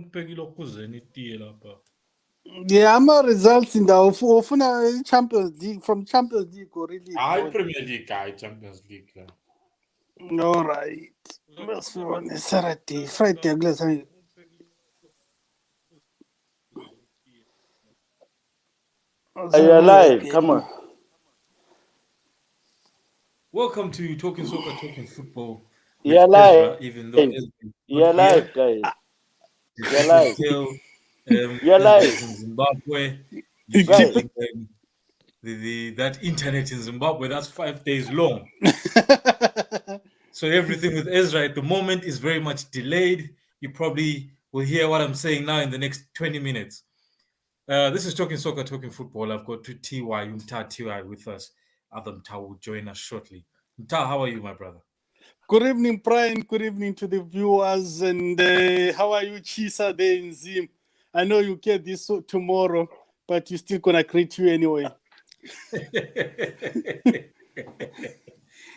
Ngibhekile okuzeni itiye lapha. Yeah, results in the ofuna Champions League from Champions League or really. Hayi Premier League, hayi Champions League la. All right. Let's on Saturday, Friday. You're alive. Come on. Welcome to Talking Soccer, Talking Football with You're alive. Ezra, even though Ezra is You're not here. alive, guys. As You're you can alive. tell, You're Ezra alive. is in Zimbabwe. You He's keep using that internet in Zimbabwe. That's 5 days long. So everything with Ezra at the moment is very much delayed. You probably will hear what I'm saying now in the next 20 minutes. This is Talking Soccer, Talking Football. I've got TY, Umta TY with us. Adam Ta will join us shortly. Umta, how are you, my brother? Good evening, Brian. Good evening to the viewers. And how are you, Tshisa, there in Zim? I know you get this tomorrow, but you're still going to greet you anyway.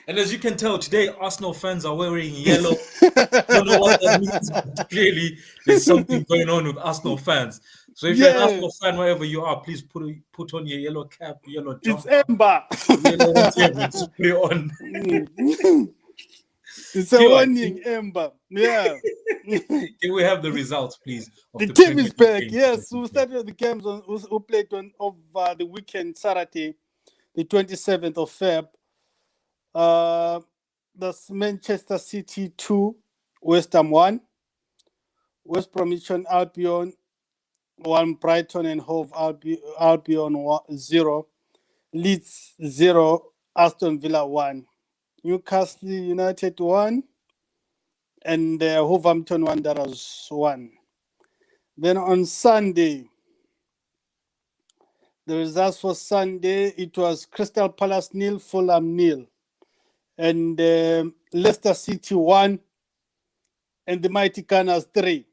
And as you can tell, today Arsenal fans are wearing yellow. I don't know what that means, but clearly there's something going on with Arsenal fans. So if you're an Arsenal fan, wherever you are, please put on your yellow cap, yellow jumper, it's Ember. yellow whatever, just put it on. It's a warning, Ember. Yeah. Can we have the results, please? The team is back. Yes, we started the games we played on over the weekend, Saturday, the 27th of Feb. That's Manchester City 2, West Ham 1, West Bromwich Albion 1, Brighton and Hove Albion 0, Leeds 0, Aston Villa 1, Newcastle United 1, and Wolverhampton Wanderers 1. Then on Sunday, the results for Sunday, it was Crystal Palace 0, Fulham 0. And Leicester City 1, and the Mighty Gunners 3.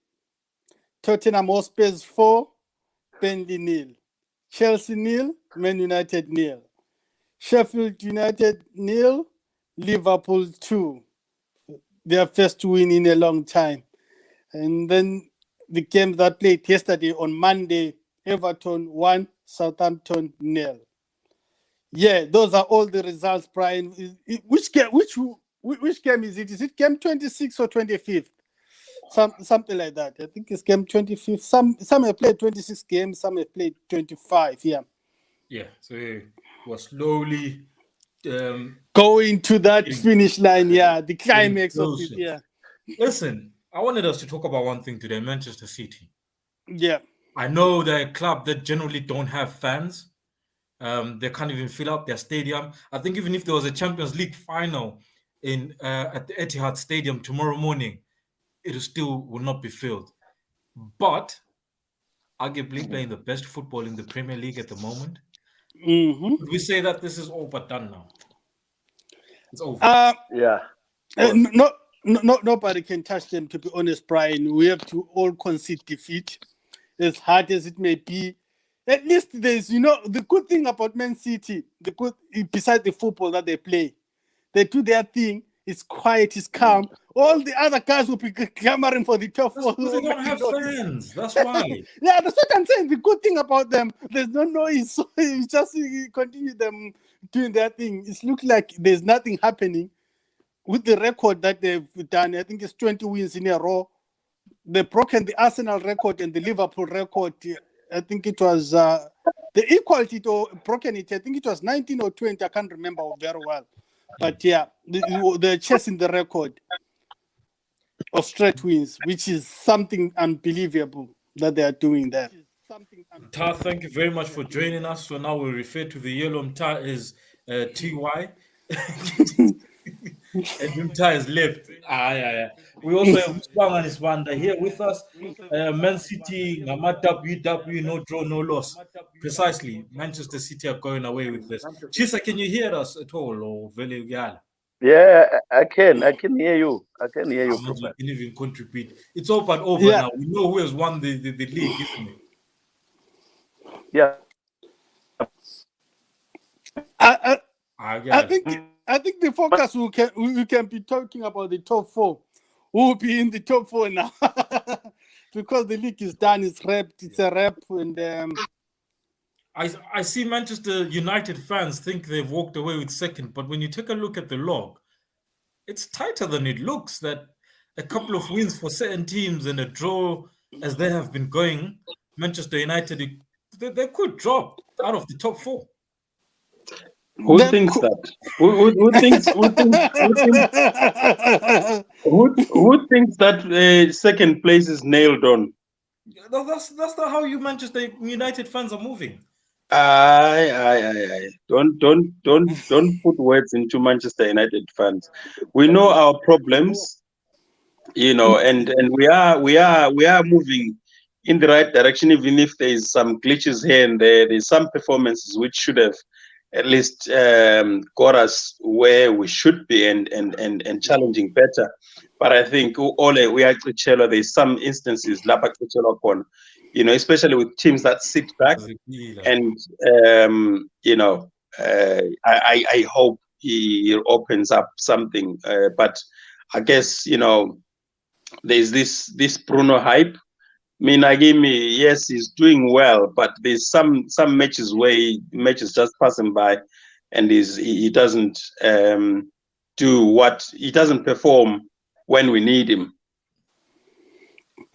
Tottenham Hotspur 4, Burnley 0. Chelsea 0, Man United 0. Sheffield United 0, Liverpool 2. Their first win in a long time. And then the game that played yesterday on Monday, Everton 1, Southampton 0. Yeah, those are all the results, Brian. Which game is it? Is it game 26 or 25th? Something like that. I think it's game 25th. Some have played 26 games, some have played 25. Yeah. Yeah. So we're slowly going to that finish line. Yeah, the climax of it. Yeah. Listen, I wanted us to talk about one thing today: Manchester City. Yeah. I know they're a club that generally don't have fans. They can't even fill up their stadium. I think even if there was a Champions League final at the Etihad Stadium tomorrow morning, it still will not be filled. But arguably playing the best football in the Premier League at the moment. Mm-hmm. Would we say that this is all but done now? It's over. Yeah. Nobody can touch them, to be honest, Brian. We have to all concede defeat, as hard as it may be. At least there's, the good thing about Man City, besides the football that they play, they do their thing. It's quiet, it's calm. All the other guys will be clamoring for the top four. They don't have fans. That's why. Yeah, that's what I'm saying. The good thing about them, there's no noise. So you just continue them doing their thing. It looks like there's nothing happening with the record that they've done. I think it's 20 wins in a row. They've broken the Arsenal record and the Liverpool record. I think it was the equality to broken it. I think it was 19 or 20. I can't remember very well. But yeah, they're chasing the record of straight wins, which is something unbelievable that they are doing there. Ta, thank you very much for joining us. So now we refer to the yellow Ta as TY. And Umta is left. Yeah. We also have Spangan Isbanda here with us. Man City, WW, no draw, no loss. Precisely. Manchester City are going away with this. Tshisa, can you hear us at all? Or Yeah, I can hear you. I can hear you. You can even contribute. It's all but over now. We know who has won the league, isn't it? Yeah. I think the focus we can be talking about the top four. Who will be in the top four now? because the league is done. It's wrapped. It's a wrap, and I see Manchester United fans think they've walked away with second, but when you take a look at the log, it's tighter than it looks. That a couple of wins for certain teams and a draw, as they have been going, Manchester United they could drop out of the top four. Who thinks that? Who thinks that second place is nailed on? That's not how you Manchester United fans are moving. Aye. Don't put words into Manchester United fans. We know our problems, and we are moving in the right direction, even if there is some glitches here and there. There's some performances which should have at least got us where we should be and challenging better. But I think Ole, we actually there's some instances, especially with teams that sit back. And I hope he opens up something. But I guess there's this Bruno hype. Yes, he's doing well, but there's some matches where matches just pass him by, and he doesn't he doesn't perform when we need him.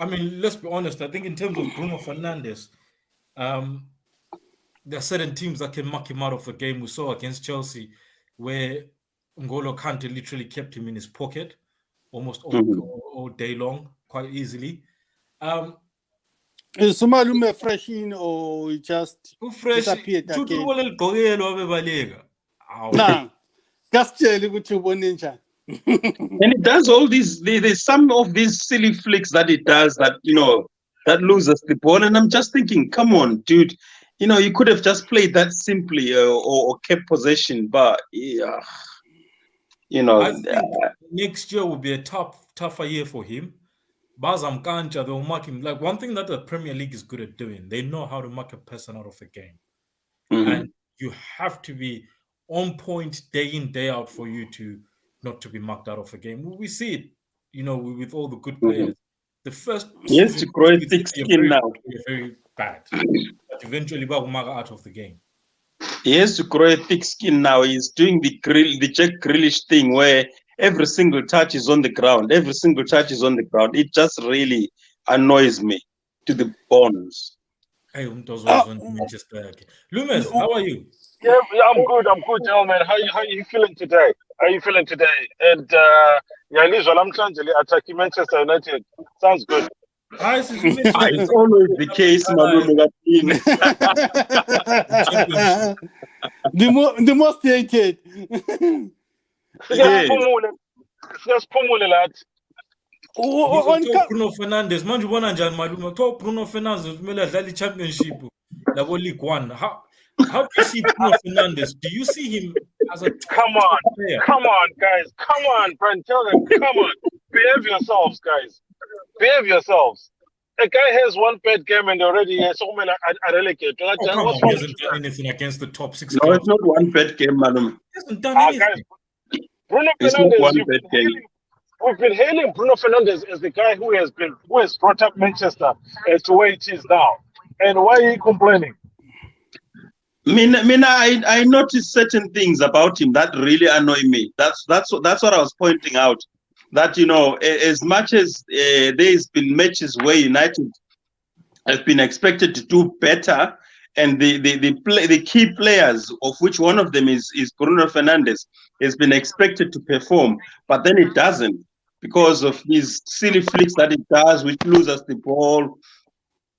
I mean, let's be honest. I think in terms of Bruno Fernandes, there are certain teams that can mark him out of a game. We saw against Chelsea, where N'Golo Kante literally kept him in his pocket almost all day long, quite easily. Is Sumalume fresh in or just fresh? Disappeared again? Nah, and it does all these. There's some of these silly flicks that it does that that loses the ball, and I'm just thinking, come on, dude. You could have just played that simply or kept possession, but I think next year will be a tougher year for him. Bazam Kancha, they'll mark him. Like, one thing that the Premier League is good at doing, they know how to mark a person out of a game. And you have to be on point day in, day out for you to not to be marked out of a game. We see it, with all the good players. The first he has to grow a thick skin now. Very bad. But eventually, will mark out of the game. He has to grow a thick skin now. He's doing the Jack Grealish thing where every single touch is on the ground. Every single touch is on the ground. It just really annoys me to the bones. Hey, Lumes, how are you? Yeah, I'm good, gentlemen. How are you feeling today? And Lizol, I'm trying to attack Manchester United. Sounds good. It's always the case, the most hated. Bruno Fernandes, manje ubona njani malume? Bruno Fernandes kumele adlale championship labo League 1. How do you see Bruno Fernandes? Do you see him as a come on, guys. Come on, Brent. Tell them, come on. Behave yourselves, guys. Behave yourselves. A guy has one bad game and already has so many relegate. He hasn't done anything against the top 6 clubs. No, it's not one bad game, madam. He hasn't done anything. Guys, Bruno Fernandes, we've been hailing Bruno Fernandes as the guy who has brought up Manchester as to where it is now. And why are you complaining? I noticed certain things about him that really annoy me. That's what I was pointing out. That as much as there's been matches where United have been expected to do better, and the key players, of which one of them is Bruno Fernandes, has been expected to perform, but then it doesn't because of these silly flicks that it does, which loses the ball,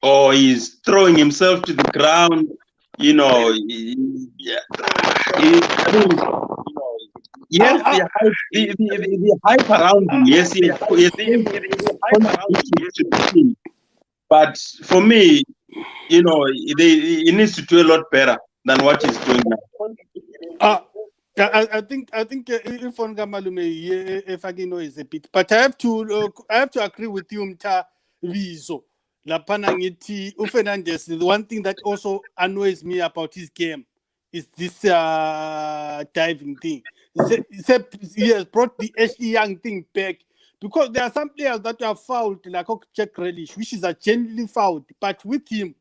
or he's throwing himself to the ground. Yes, the hype around him. Yes, but for me, he needs to do a lot better than what he's doing now. I think if on Gamalume, if I is a bit, but I have to agree with you, Mta Vizo. Lapanangiti Fernandes. The one thing that also annoys me about his game is this diving thing. He has brought the Ashley Young thing back Because there are some players that are fouled, like Jack Grealish, which is a genuinely fouled, but with him,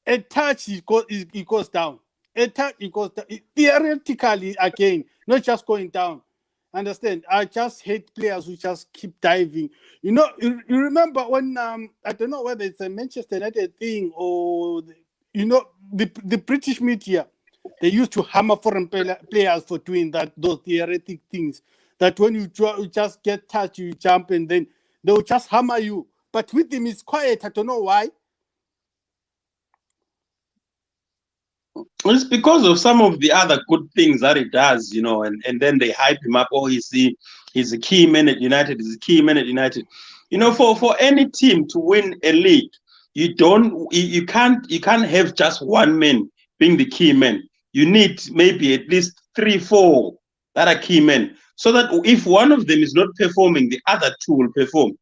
a touch he goes down. A touch he goes down. Theoretically, again, not just going down. Understand? I just hate players who just keep diving. You know, you remember when I don't know whether it's a Manchester United thing or the British media, they used to hammer foreign players for doing those theoretic things. That when you just get touched, you jump and then they'll just hammer you. But with him, it's quiet. I don't know why. It's because of some of the other good things that he does, and then they hype him up. Oh, he's a key man at United. He's a key man at United. For any team to win a league, you can't have just one man being the key man. You need maybe at least 3, 4 that are key men, so that if one of them is not performing, the other two will perform.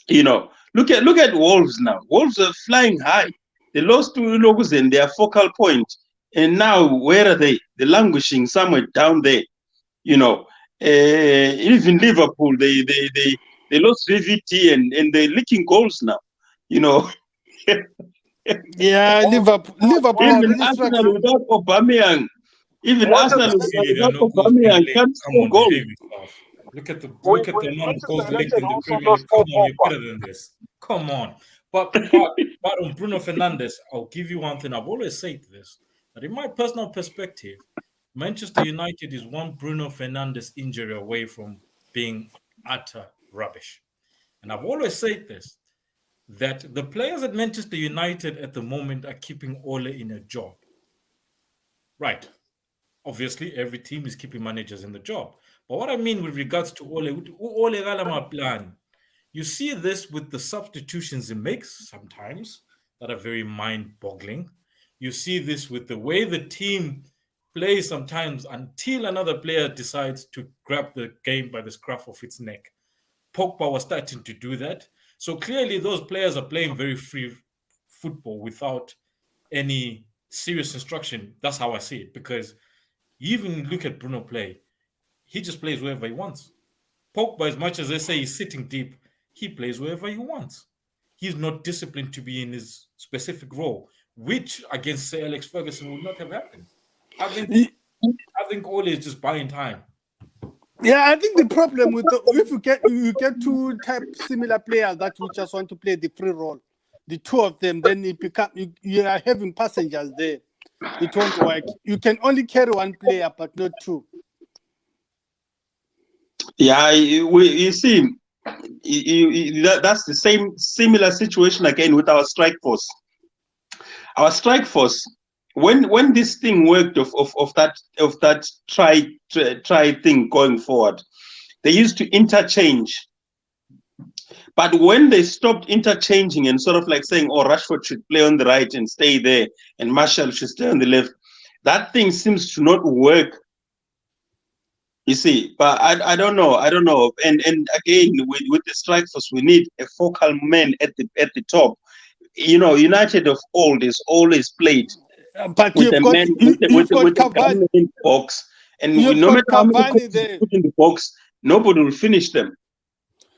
Look at Wolves now. Wolves are flying high. They lost to Logos and their focal point. And now, where are they? They're languishing somewhere down there. Even Liverpool, they lost VVT and they're leaking goals now. Yeah, Liverpool. Even Arsenal without Aubameyang. Even Arsenal without Aubameyang can't score goals. Look at the amount of goals linked in the Premier League. Come on, you're better than this. Come on. But on Bruno Fernandes, I'll give you one thing. I've always said this, that in my personal perspective, Manchester United is one Bruno Fernandes injury away from being utter rubbish. And I've always said this, that the players at Manchester United at the moment are keeping Ole in a job. Right. Obviously, every team is keeping managers in the job. But what I mean with regards to Ole Galama plan, you see this with the substitutions he makes sometimes that are very mind-boggling. You see this with the way the team plays sometimes until another player decides to grab the game by the scruff of its neck. Pogba was starting to do that. So clearly those players are playing very free football without any serious instruction. That's how I see it. Because you even look at Bruno play, he just plays wherever he wants. Pogba, as much as they say he's sitting deep, he plays wherever he wants. He's not disciplined to be in his specific role, which against Sir Alex Ferguson would not have happened. I think Ole is just buying time. Yeah, I think the problem with if you get two similar players that we just want to play the free role, the two of them, then you are having passengers there. It won't work. You can only carry one player, but not two. Yeah, you see, that's the same similar situation again with our strike force. Our strike force, when this thing worked of that try thing going forward, they used to interchange. But when they stopped interchanging and sort of like saying, oh, Rashford should play on the right and stay there, and Martial should stay on the left, that thing seems to not work. You see, but I don't know. And again, with the strike force, we need a focal man at the top. United of old is always played but with a man box, and no matter how many put in the box, nobody will finish them.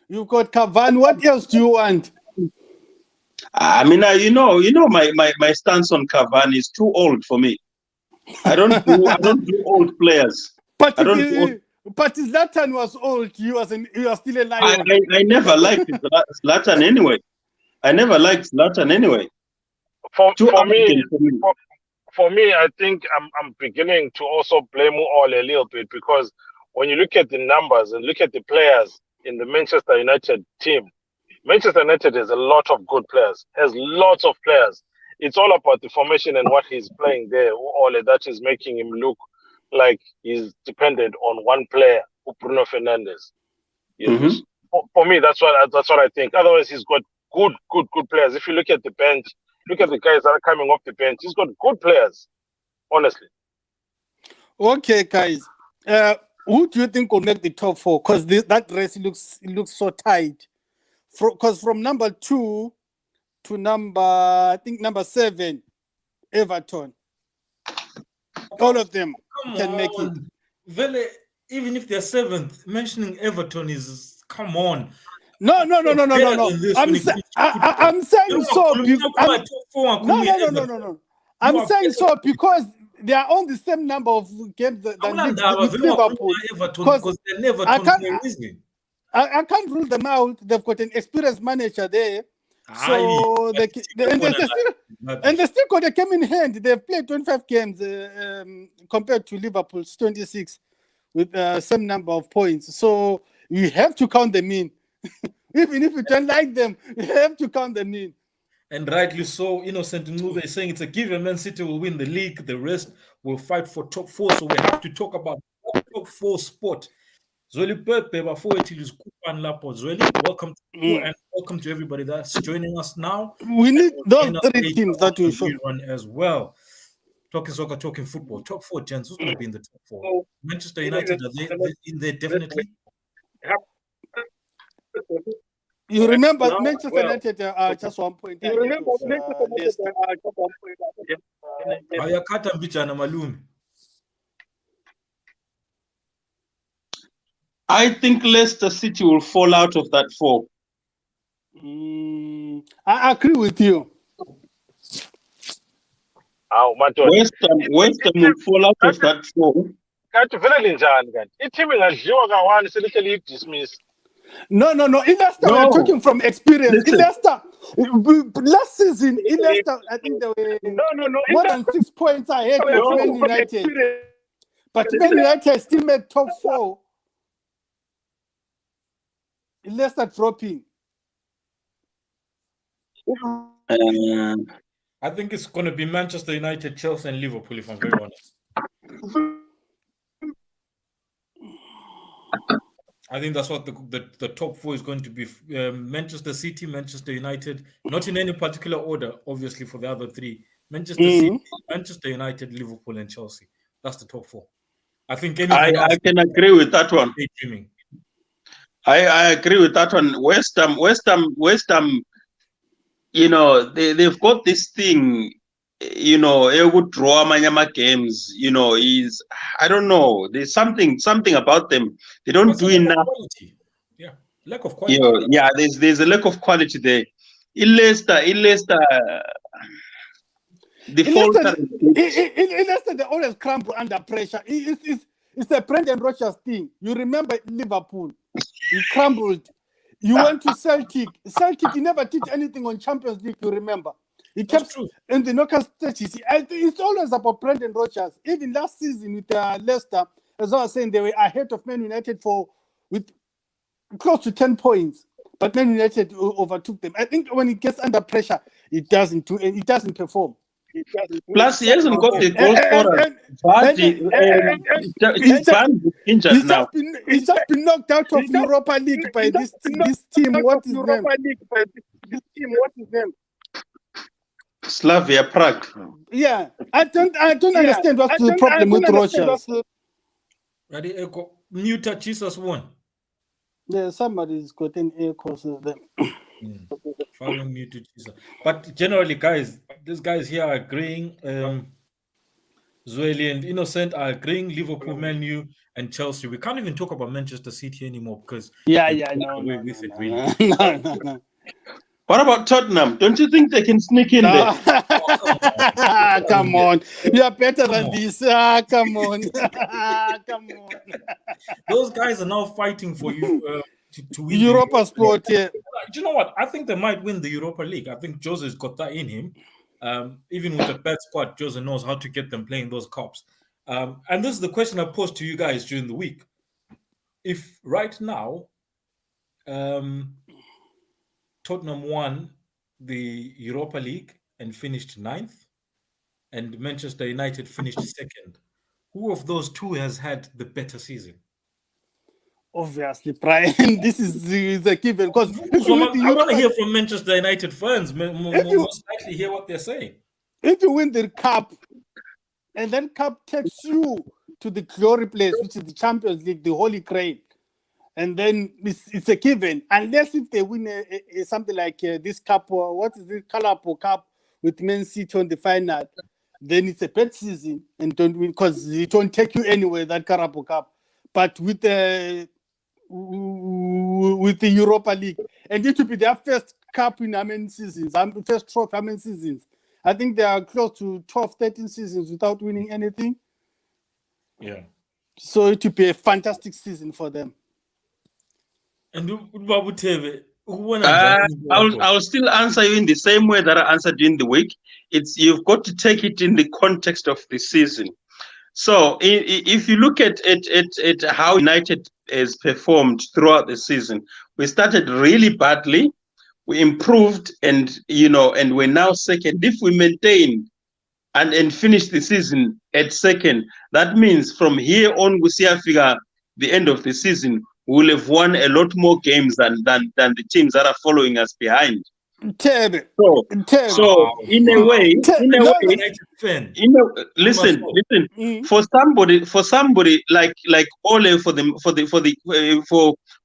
You've got Cavani. What else do you want? I mean, my stance on Cavani is too old for me. I don't do old players. But Zlatan was old. He was still a lion. I never liked Zlatan anyway. For me, I think I'm beginning to also blame Ole a little bit, because when you look at the numbers and look at the players in the Manchester United team, Manchester United has a lot of good players, has lots of players. It's all about the formation and what he's playing there, Ole, that is making him look like he's dependent on one player, Bruno Fernandes. Mm-hmm. For me, that's what I think. Otherwise, he's got good players. If you look at the bench, look at the guys that are coming off the bench. He's got good players, honestly. Okay, guys. Who do you think will make the top four? Because that race looks so tight. Because from number 2 to number 7, Everton. All of them can make it. Vele, even if they're 7th, mentioning Everton is Come on. No. I'm saying so. No. I'm saying so because they are on the same number of games than Liverpool. Because they never I can't rule them out. They've got an experienced manager there. So they still got a game in hand. They've played 25 games compared to Liverpool's 26 with same number of points. So you have to count them in. Even if you don't like them, you have to count them in. And rightly so. Innocent Ncube is saying it's a given Man City will win the league. The rest will fight for top 4. So we have to talk about top 4 spot. Zweli Pepe, before it is Kupan Lapo. Zweli, welcome to you and welcome to everybody that's joining us now. We need those 3 teams that you show run as well. Talking soccer, talking football. Top 4, gents. Who's going to be in the top 4? Manchester United, are they in there definitely? You remember Manchester United are just 1 point. You remember Manchester United are just 1 point. Ayakata Mbijana Malumi. I think Leicester City will fall out of that 4. I agree with you. West Ham will fall out of that 4. No. In Leicester, we're talking from experience. In Leicester, last season, in Leicester, I think they were more than 6 points ahead of Man United. But Man United still made top 4. Leicester dropping. I think it's going to be Manchester United, Chelsea, and Liverpool, if I'm very honest. I think that's what the top 4 is going to be. Manchester City, Manchester United, not in any particular order, obviously, for the other 3. Manchester City, Manchester United, Liverpool, and Chelsea. That's the top 4. I think I can agree with that one. Daydreaming. I agree with that one. West Ham, they've got this thing, a good draw Manyama games, is, I don't know, there's something about them. They don't do enough. Yeah, lack of quality. Yeah, there's a lack of quality there. In Leicester, they always crumble under pressure. It's a Brendan Rodgers thing. You remember Liverpool? He crumbled. You went to Celtic. Celtic, he never did anything on Champions League, you remember. He kept in the knockout stages. It's always about Brendan Rodgers. Even last season with Leicester, as I was saying, they were ahead of Man United with close to 10 points. But Man United overtook them. I think when it gets under pressure, it doesn't perform. Plus, he hasn't got the goal scorer. Injured now. He's just been knocked out of Europa League by this team. What is his name? Slavia Prague. Yeah, I don't understand what's the problem with Rodgers. Mute Tshisa's one. Yeah, somebody's got an echo. Following me to Tshisa. But generally, guys, these guys here are agreeing. Zweli and Innocent are agreeing. Liverpool, Man U, and Chelsea. We can't even talk about Manchester City anymore because no. What about Tottenham? Don't you think they can sneak in there? Come on, you are better than this. Come on. Those guys are now fighting for you. To win Europa sport, yeah. Do you know what? I think they might win the Europa League. I think Jose's got that in him. Even with a bad squad, Jose knows how to get them playing those cups. And this is the question I posed to you guys during the week. If right now Tottenham won the Europa League and finished 9th, and Manchester United finished 2nd, who of those 2 has had the better season? Obviously, Brian, this is a given because I want to hear from Manchester United fans. Most likely hear what they're saying. If you win the cup, and then cup takes you to the glory place, which is the Champions League, the Holy Grail, and then it's a given. Unless if they win something like this cup, or what is it, Calapo Cup with Man City on the final, then it's a bad season and don't win because it won't take you anywhere, that Carabao Cup. But with the with the Europa League, and it will be their first cup in how many seasons? First trophy, how many seasons? I think they are close to 12, 13 seasons without winning anything. Yeah. So it will be a fantastic season for them. And Babu Teve, I'll still answer you in the same way that I answered you in the week. It's you've got to take it in the context of the season. So if you look at how United has performed throughout the season, we started really badly, we improved, and we're now second. If we maintain and finish the season at second, that means from here on, we see figure the end of the season, we'll have won a lot more games than the teams that are following us behind. So in a way, listen. For somebody like Ole, for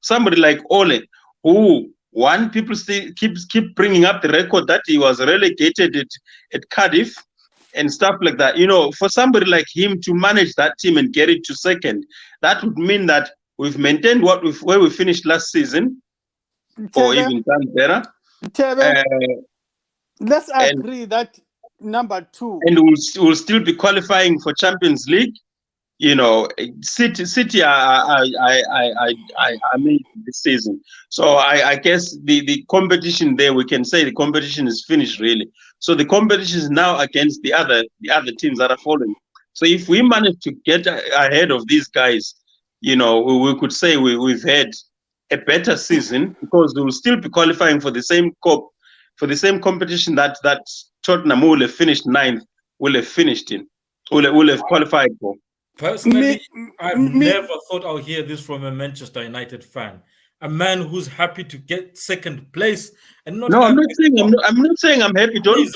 somebody like Ole, who people still keep bringing up the record that he was relegated at Cardiff and stuff like that. For somebody like him to manage that team and get it to second, that would mean that we've maintained where we finished last season, or even done better. Let's agree that number 2, and we'll still be qualifying for Champions League. City I made this season. So I guess the competition there, we can say the competition is finished really. So the competition is now against the other teams that are following. So if we manage to get ahead of these guys, we could say we've had a better season, because we will still be qualifying for the same competition that Tottenham will have finished 9th, will have qualified for. Personally, I've never thought I'll hear this from a Manchester United fan. A man who's happy to get second place and not. No, I'm not saying I'm happy. Don't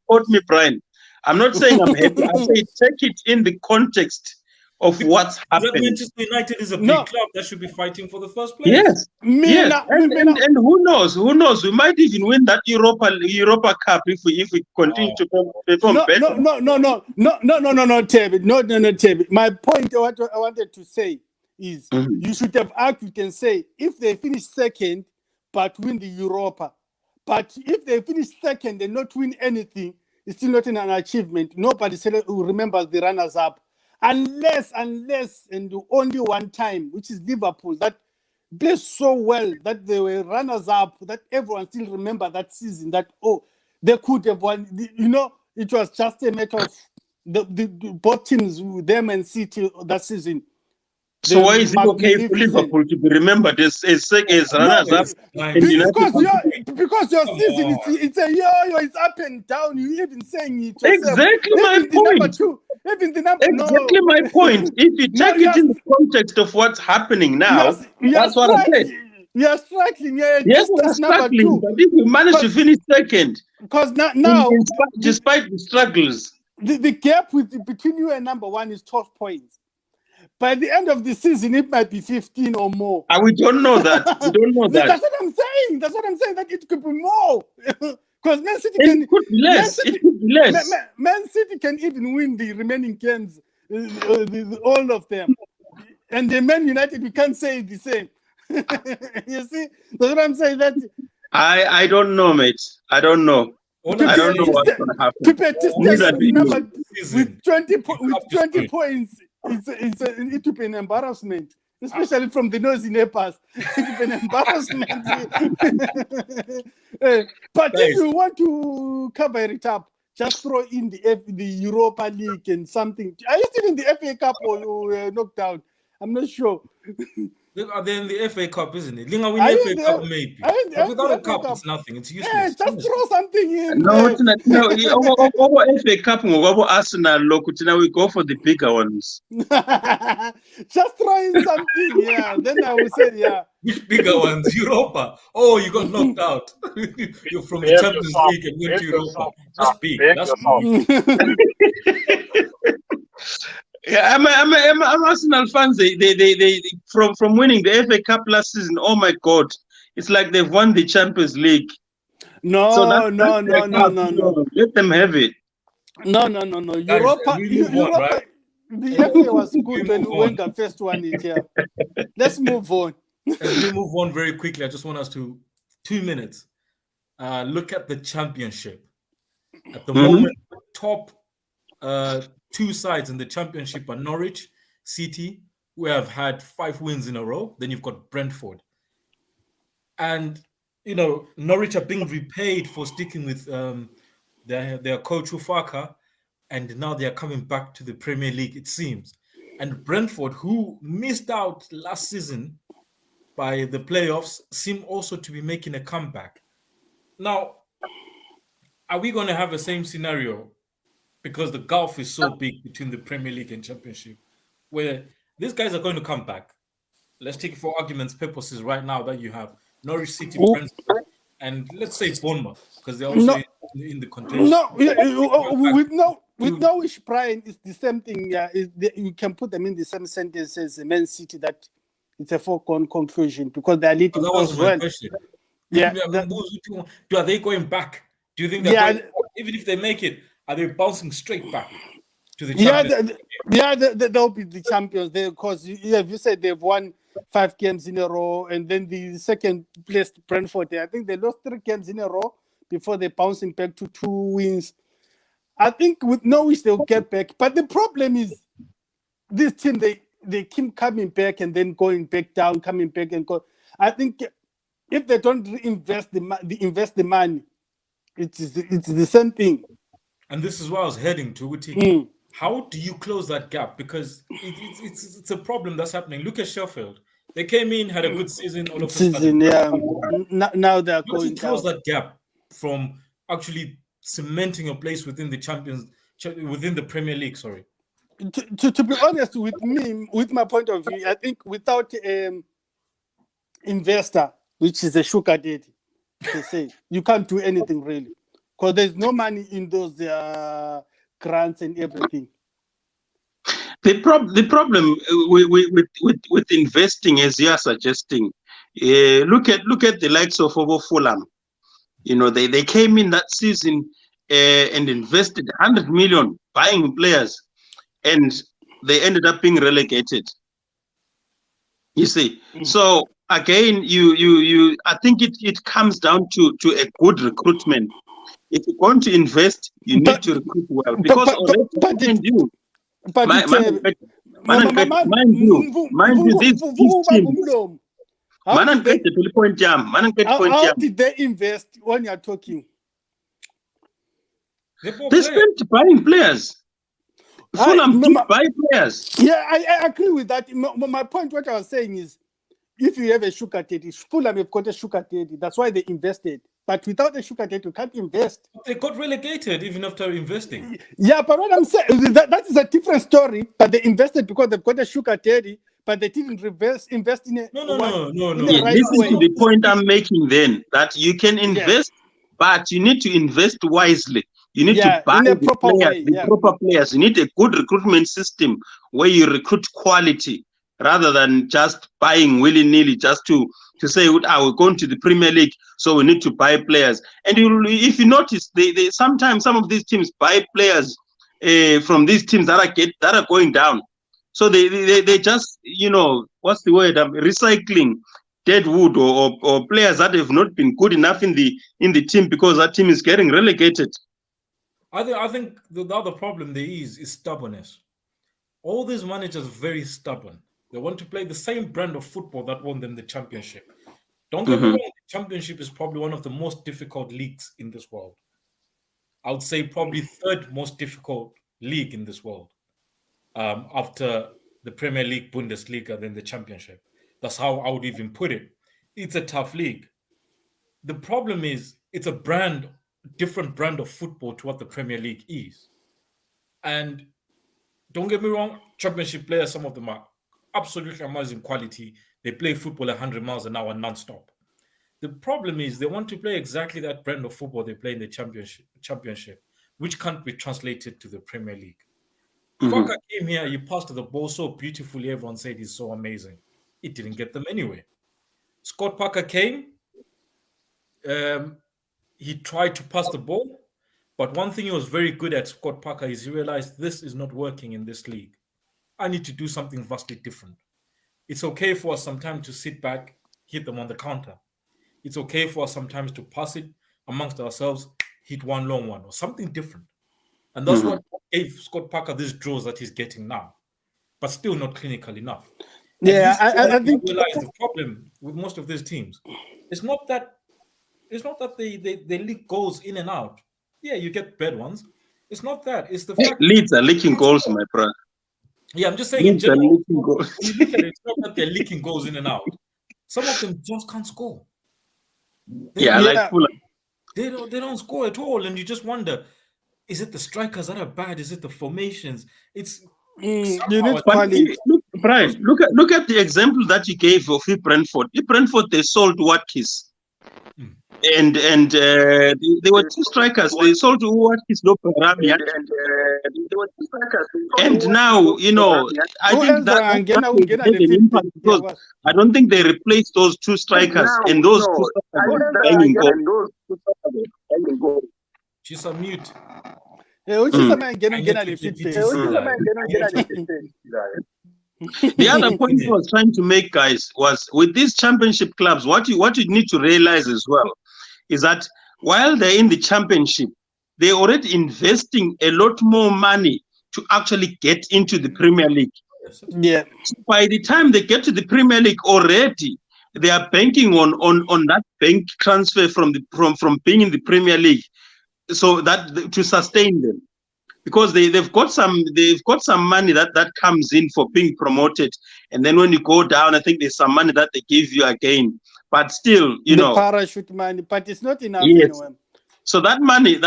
quote me, Brian. I'm not saying I'm happy. I say take it in the context of what's happening. Manchester United is a big club that should be fighting for the first place. Yes. And who knows? We might even win that Europa Cup if we continue to perform better. No, David. My point, what I wanted to say is, you should have argued and say, if they finish second but win the Europa, but if they finish second and not win anything, it's still not an achievement. Nobody remembers the runners-up. Unless and only one time, which is Liverpool, that played so well that they were runners-up, that everyone still remember that season, that, they could have won. It was just a matter of the both teams, them and City, that season. So why is it okay for Liverpool to be remembered as runners-up? Because your season, it's a yo-yo, it's up and down. You even saying it yourself. Exactly my point. Exactly my point. If you take it in the context of what's happening now, that's what I said. You're struggling. Yes, we're struggling. But if we manage to finish second, because now, despite the struggles, the gap between you and number 1 is 12 points. By the end of the season, it might be 15 or more. And we don't know that. That's what I'm saying. That it could be more. Because Man City it could be less. Man City can even win the remaining games, all of them. And the Man United, we can't say the same. You see? That's what I'm saying. That I don't know, mate. I don't know. I don't know what's going to happen. With 20 points, it would be an embarrassment, especially from the noisy neighbors. It would be an embarrassment. But if you want to cover it up, just throw in the Europa League and something. Are you still in the FA Cup or you were knocked out? I'm not sure. They're in the FA Cup, isn't it? Linga win FA Cup maybe. But without a cup, it's nothing. It's useless. Yeah, just throw something in. No, over FA Cup, over Arsenal, look, now we go for the bigger ones. Just throw in something, yeah. Then I will say, yeah. Which bigger ones? Europa. Oh, you got knocked out. You're from the Champions League and went to Europa. Just big. That's Yeah, I'm Arsenal fans. They from winning the FA Cup last season. Oh my God, it's like they've won the Champions League. No. Let them have it. No. Europa, the FA was good when Wenger first won it here. Let's move on. As we move on very quickly, I just want us to 2 minutes look at the championship. At the moment, the top two sides in the championship are Norwich City, who have had 5 wins in a row. Then you've got Brentford. And, Norwich are being repaid for sticking with their coach Ufaka, and now they are coming back to the Premier League, it seems. And Brentford, who missed out last season by the playoffs, seem also to be making a comeback. Now, are we going to have the same scenario? Because the gulf is so big between the Premier League and Championship, where these guys are going to come back. Let's take it for arguments purposes right now that you have Norwich City, Brentford, and let's say Bournemouth, because they're also in the contention. With Norwich, Brian, it's the same thing. Yeah, you can put them in the same sentence as the Man City, that it's a foregone conclusion because they're leading. That wasn't my question. Yeah, are they going back? Do you think they're going, even if they make it, are they bouncing straight back to the champions? They'll be the champions there because you said they've won 5 games in a row, and then the second place Brentford, I think they lost 3 games in a row before they bouncing back to 2 wins. I think with Norwich they'll get back, but the problem is this team they keep coming back and then going back down, coming back and go. I think if they don't invest the money, it's the same thing. And this is where I was heading to, Uti. How do you close that gap? Because it's a problem that's happening. Look at Sheffield. They came in, had a good season. All of a sudden, now they're going down. Close that gap from actually cementing a place within the Premier League. Sorry. To be honest with me, with my point of view, I think without investor, which is a sugar daddy, they say you can't do anything really, because there's no money in those grants and everything. The problem with investing, as you are suggesting, look at the likes of Fulham. They came in that season and invested 100 million buying players, and they ended up being relegated. You see, so again, I think it comes down to a good recruitment. If you're going to invest, you need to recruit well, because mind you, these teams. How did they invest when you're talking? They spent buying players. Fulham buy players. Yeah, I agree with that. My point, what I was saying is, if you have a sugar daddy, Fulham have got a sugar daddy. That's why they invested. But without a sugar daddy, you can't invest. They got relegated even after investing. Yeah, but what I'm saying, that is a different story. But they invested because they've got a sugar daddy, but they didn't invest in a... No. Listen to the point I'm making then, that you can invest, but you need to invest wisely. You need to buy the proper players. You need a good recruitment system where you recruit quality rather than just buying willy-nilly just to say, we're going to the Premier League, so we need to buy players. And if you notice, they sometimes some of these teams buy players from these teams that are going down. So they just, what's the word? Recycling dead wood or players that have not been good enough in the team because that team is getting relegated. I think the other problem there is stubbornness. All these managers are very stubborn. They want to play the same brand of football that won them the championship. Don't get me wrong, the championship is probably one of the most difficult leagues in this world. I would say probably 3rd most difficult league in this world. After the Premier League, Bundesliga, then the championship. That's how I would even put it. It's a tough league. The problem is it's a different brand of football to what the Premier League is. And don't get me wrong, championship players, some of them are absolutely amazing quality. They play football 100 miles an hour non-stop. The problem is they want to play exactly that brand of football they play in the championship, which can't be translated to the Premier League. Faka came here, he passed the ball so beautifully, everyone said he's so amazing. It didn't get them anywhere. Scott Parker came, he tried to pass the ball, but one thing he was very good at, Scott Parker, is he realized this is not working in this league. I need to do something vastly different. It's okay for us sometimes to sit back, hit them on the counter. It's okay for us sometimes to pass it amongst ourselves, hit one long one or something different. And that's what gave Scott Parker these draws that he's getting now, but still not clinical enough. Yeah, I think realize the problem with most of these teams. It's not that they leak goals in and out. Yeah, you get bad ones. It's not that. It's the fact Leeds are leaking goals, my brother. Yeah, I'm just saying in Leeds are general. leaking goals. When you look at it, it's not that they're leaking goals in and out. Some of them just can't score. Like Fulham. They don't score at all, and you just wonder: is it the strikers that are bad? Is it the formations? It's you need quality. Look, Brian, look at the example that you gave of Brentford. Brentford, they sold Watkins. And they were two strikers. They sold Watkins, no Rami. And now, you know, I think that had an impact because I don't think they replaced those two strikers, and those two strikers are banging goals. Tshisa mute. The other point I was trying to make, guys, was with these championship clubs, what you need to realize as well is that while they're in the championship, they're already investing a lot more money to actually get into the Premier League. Yeah. So by the time they get to the Premier League already, they are banking on that bank transfer from being in the Premier League, so that to sustain them. Because they've got some money that comes in for being promoted, and then when you go down, I think there's some money that they give you again. But still, you know, parachute money, but it's not enough. Yes. So that money,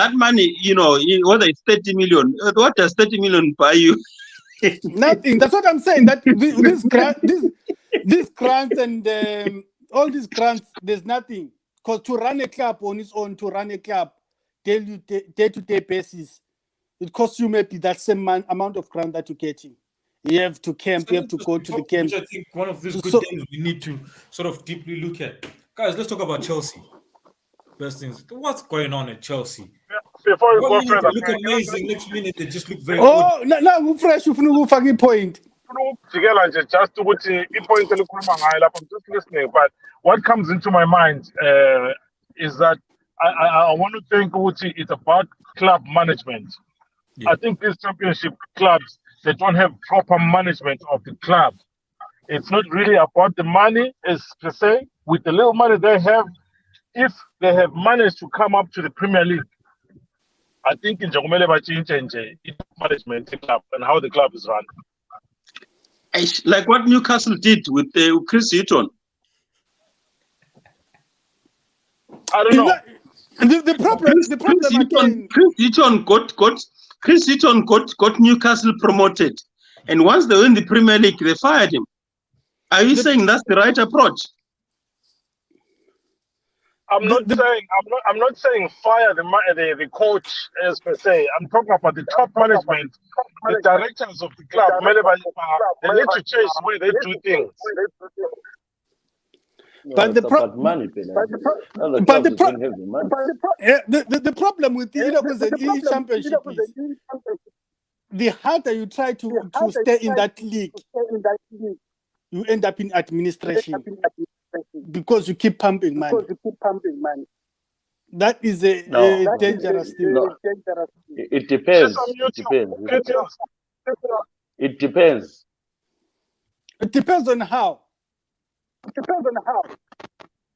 you know, whether it's 30 million, what does 30 million buy you? Nothing. That's what I'm saying. That these grants and all these grants, there's nothing. Because to run a club on its own, to run a club day-to-day basis, it costs you maybe that same amount of grant that you're getting. You have to camp, you have to go to the camp. I think one of these good things we need to sort of deeply look at. Guys, let's talk about Chelsea. First things, what's going on at Chelsea? Before you go further, further, they look amazing. Next minute, they just look very good. Now fresh, you fucking point. Just to put a point, I'm just listening. But what comes into my mind is that I want to think it's about club management. Yeah. I think these championship clubs, they don't have proper management of the club. It's not really about the money, as per se. With the little money they have, if they have managed to come up to the Premier League, I think in Jogumele it's management the club and how the club is run. Like what Newcastle did with Chris Hughton. I don't know. The problem Chris Hughton got Newcastle promoted, and once they were in the Premier League, they fired him. Are you saying that's the right approach? I'm not saying fire the coach as per se. I'm talking about the top management, the directors of the club. They need to change the way they do things. But the problem with the championship is the harder you try to stay in that league, you end up in administration because you keep pumping money. That is a dangerous thing. No. It depends. It depends. It depends on how.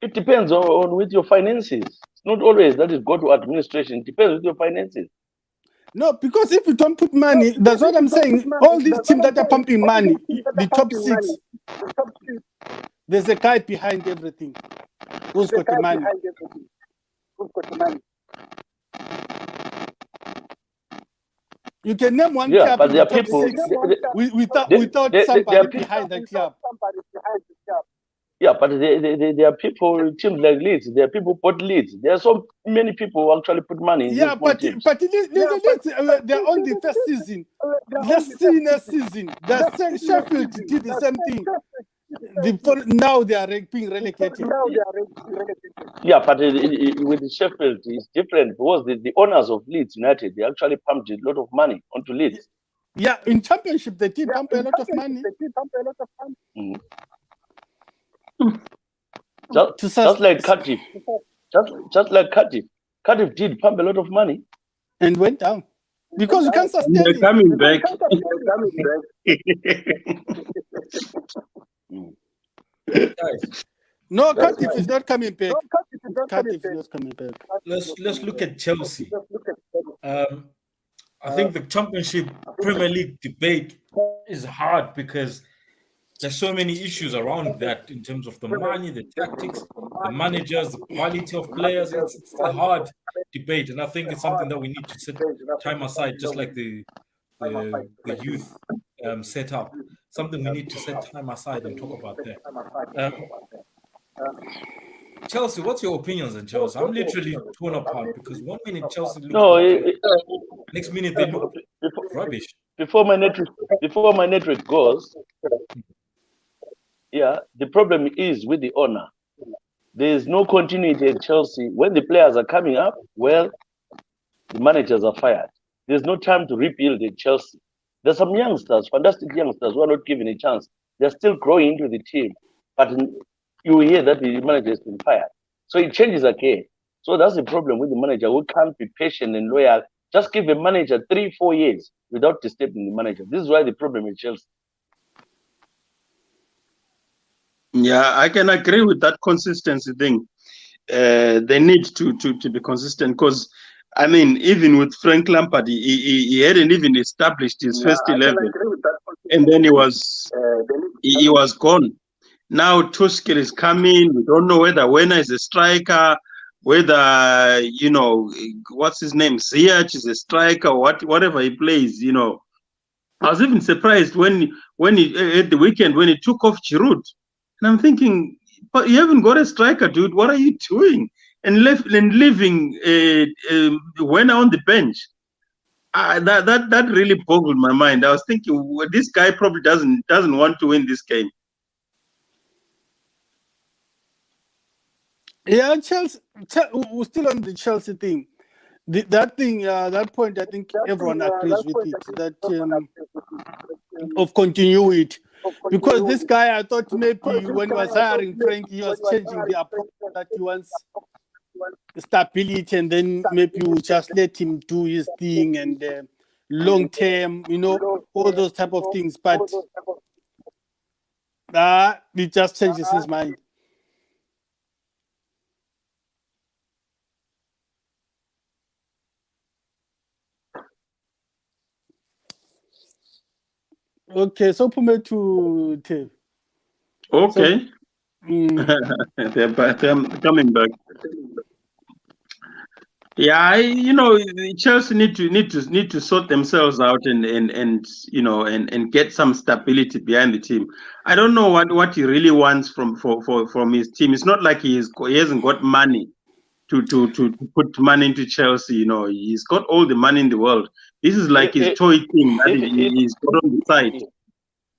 It depends on with your finances. It's not always that it go to administration. It depends with your finances. No, because if you don't put money, that's what I'm saying. All these teams that are pumping money, the top six, there's a guy behind everything. Who's got the money? You can name one club, but there are people without somebody behind the club. Yeah, but there are people, teams like Leeds, there are people who put Leeds. There are so many people who actually put money in Leeds, they're on the first season. Let's see next season. Sheffield did the same thing. Now they are being relegated. Yeah, but with Sheffield, it's different because the owners of Leeds United, they actually pumped a lot of money onto Leeds. Yeah, in championship they did pump a lot of money. Just like Cardiff. Just like Cardiff. Cardiff did pump a lot of money. And went down. Because you can't sustain They're it. coming back. Guys, No, Cardiff is not coming back. Cardiff is not coming back. let's look at Chelsea. I think the Championship Premier League debate is hard because there's so many issues around that in terms of the money, the tactics, the managers, the quality of players. It's a hard debate, and I think it's something that we need to set time aside, just like the youth set up. Something we need to set time aside and talk about that. Chelsea, what's your opinions on Chelsea? I'm literally torn apart because 1 minute Chelsea looks okay, next minute they look rubbish. Before my network goes, yeah, the problem is with the owner. There is no continuity at Chelsea. When the players are coming up, well, the managers are fired. There's no time to rebuild at Chelsea. There's some youngsters, fantastic youngsters, who are not given a chance. They're still growing into the team, but you hear that the manager has been fired. So it changes again. So that's the problem with the manager who can't be patient and loyal. Just give a manager 3-4 years without disturbing the manager. This is why the problem with Chelsea. Yeah, I can agree with that consistency thing. They need to be consistent because, I mean, even with Frank Lampard, he hadn't even established his first 11, and then he was gone. Now Tuchel is coming. We don't know whether Werner is a striker, whether what's his name, Ziyech is a striker, whatever he plays. I was even surprised when he at the weekend when he took off Giroud. And I'm thinking, but you haven't got a striker, dude. What are you doing? And leaving Werner on the bench. That really boggled my mind. I was thinking, well, this guy probably doesn't want to win this game. Yeah, Chelsea. We're still on the Chelsea thing. That point, I think everyone agrees with it. That of continuity. Because this guy, I thought maybe when he was hiring Frank, he was changing the approach that he wants stability, and then maybe you just let him do his thing and long term, all those type of things. But he just changes his mind. Okay, so Pume to Tev. Okay. They're coming back. Yeah, Chelsea need to sort themselves out and get some stability behind the team. I don't know what he really wants from his team. It's not like he hasn't got money to put money into Chelsea. He's got all the money in the world. This is like his toy team that he's got on the side.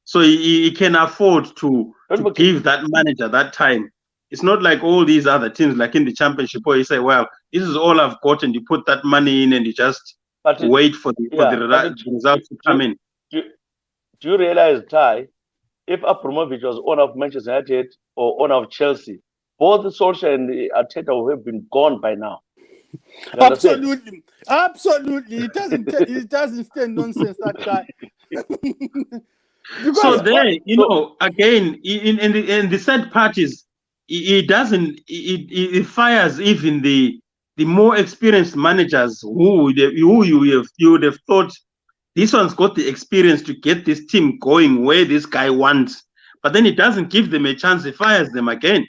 So he can afford to give that manager that time. It's not like all these other teams, like in the Championship, where you say, well, this is all I've got, and you put that money in and you just wait for the results to come in. Do you realize, Ty, if Abramovich was owner of Manchester United or owner of Chelsea, both Solskjaer and Arteta would have been gone by now. Absolutely. It doesn't stand nonsense, that guy. So there, again, in the third parties, it fires even the more experienced managers who you would have thought this one's got the experience to get this team going where this guy wants, but then it doesn't give them a chance. It fires them again.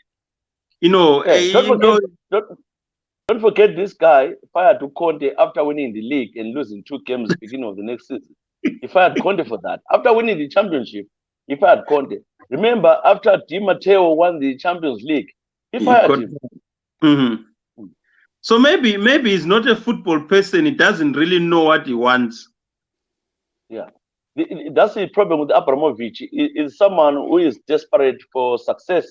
Don't forget this guy fired to Conte after winning the league and losing 2 games at the beginning of the next season. He fired Conte for that. After winning the championship, he fired Conte. Remember, after Di Matteo won the Champions League, he fired him. Mm-hmm. So maybe he's not a football person. He doesn't really know what he wants. Yeah. That's the problem with Abramovich. Is someone who is desperate for success.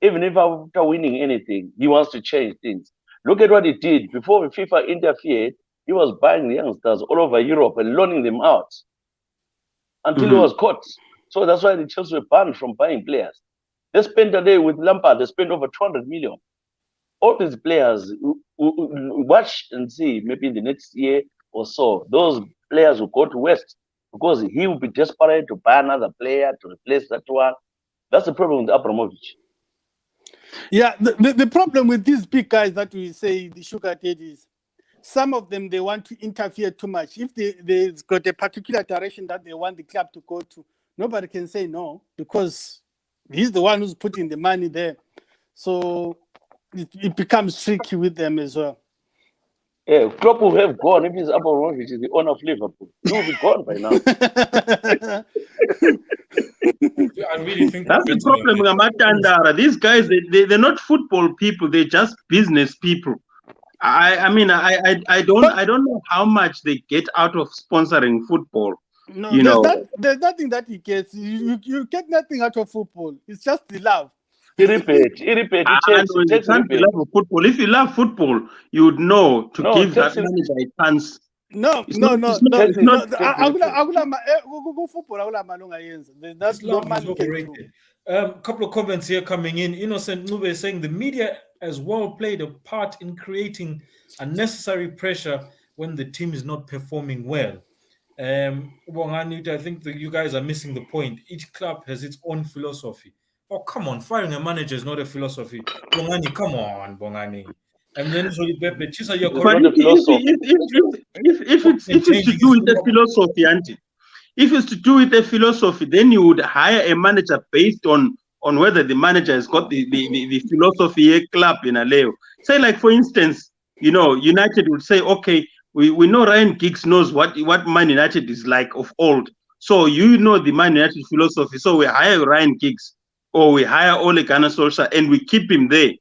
Even if after winning anything, he wants to change things. Look at what he did. Before FIFA interfered, he was buying youngsters all over Europe and loaning them out. until he was caught. So that's why the Chelsea were banned from buying players. They spent a day with Lampard. They spent over 200 million. All these players, watch and see, maybe in the next year or so, those players will go to West because he will be desperate to buy another player to replace that one. That's the problem with Abramovich. Yeah, the problem with these big guys that we say the sugar daddies, some of them, they want to interfere too much. If they've got a particular direction that they want the club to go to, nobody can say no because he's the one who's putting the money there. So it becomes tricky with them as well. Yeah, Klopp will have gone if he's Abramovich is the owner of Liverpool. He will be gone by now. I really think That's the problem with Amatandara. These guys, they're not football people. They're just business people. I mean, I don't know how much they get out of sponsoring football. No, there's nothing that he gets. You get nothing out of football. It's just the love. He takes love of football. If you love football, you would know to give that manager a chance. That's no money overrated. Couple of comments here coming in. Innocent Nube is saying the media as well played a part in creating unnecessary pressure when the team is not performing well. Bongani, I think that you guys are missing the point. Each club has its own philosophy. Oh, come on, firing a manager is not a philosophy. Bongani, come on, Bongani. And then Tshisa, you're correct. If it's to do with the philosophy, Auntie, if it's to do with the philosophy, then you would hire a manager based on whether the manager has got the philosophy a club in Aleo. Say, like, for instance, United would say, okay, we know Ryan Giggs knows what Man United is like of old. So the Man United philosophy. So we hire Ryan Giggs or we hire Ole Gunnar Solskjaer and we keep him there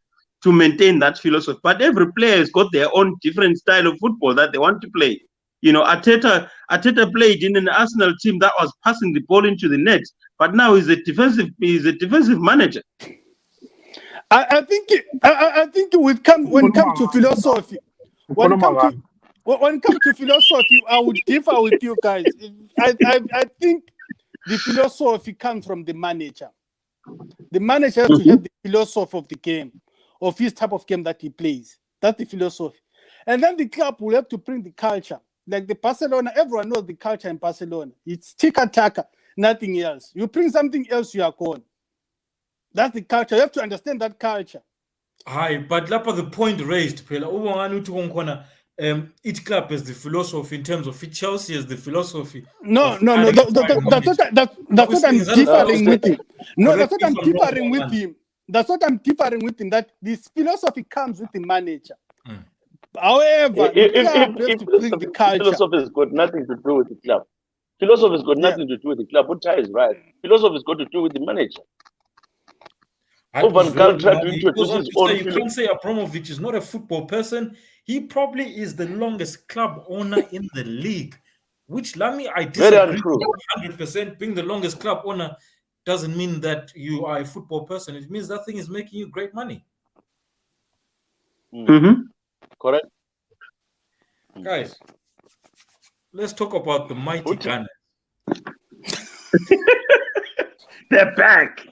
to maintain that philosophy. But every player has got their own different style of football that they want to play. Arteta played in an Arsenal team that was passing the ball into the net, but now he's a defensive manager. I think when it comes to philosophy, when it comes to philosophy, I would differ with you guys. I think the philosophy comes from the manager. The manager has to have the philosophy of the game, of his type of game that he plays. That's the philosophy. And then the club will have to bring the culture. Like the Barcelona, everyone knows the culture in Barcelona. It's tiki-taka, nothing else. You bring something else, you are gone. That's the culture. You have to understand that culture. Hi, but the point raised, each club has the philosophy in terms of Chelsea has the philosophy. No. That's what I'm differing with him. No, that's what I'm differing with him. That's what I'm differing with him. That this philosophy comes with the manager. However, the culture. Philosophy has got nothing to do with the club. Philosophy has got nothing to do with the club. What is right? Philosophy has got to do with the manager. You can't say Abramovich is not a football person. He probably is the longest club owner in the league, which I disagree with 100%. Being the longest club owner doesn't mean that you are a football person. It means that thing is making you great money. Mm-hmm. Correct. Guys, let's talk about the mighty Gunners. They're back.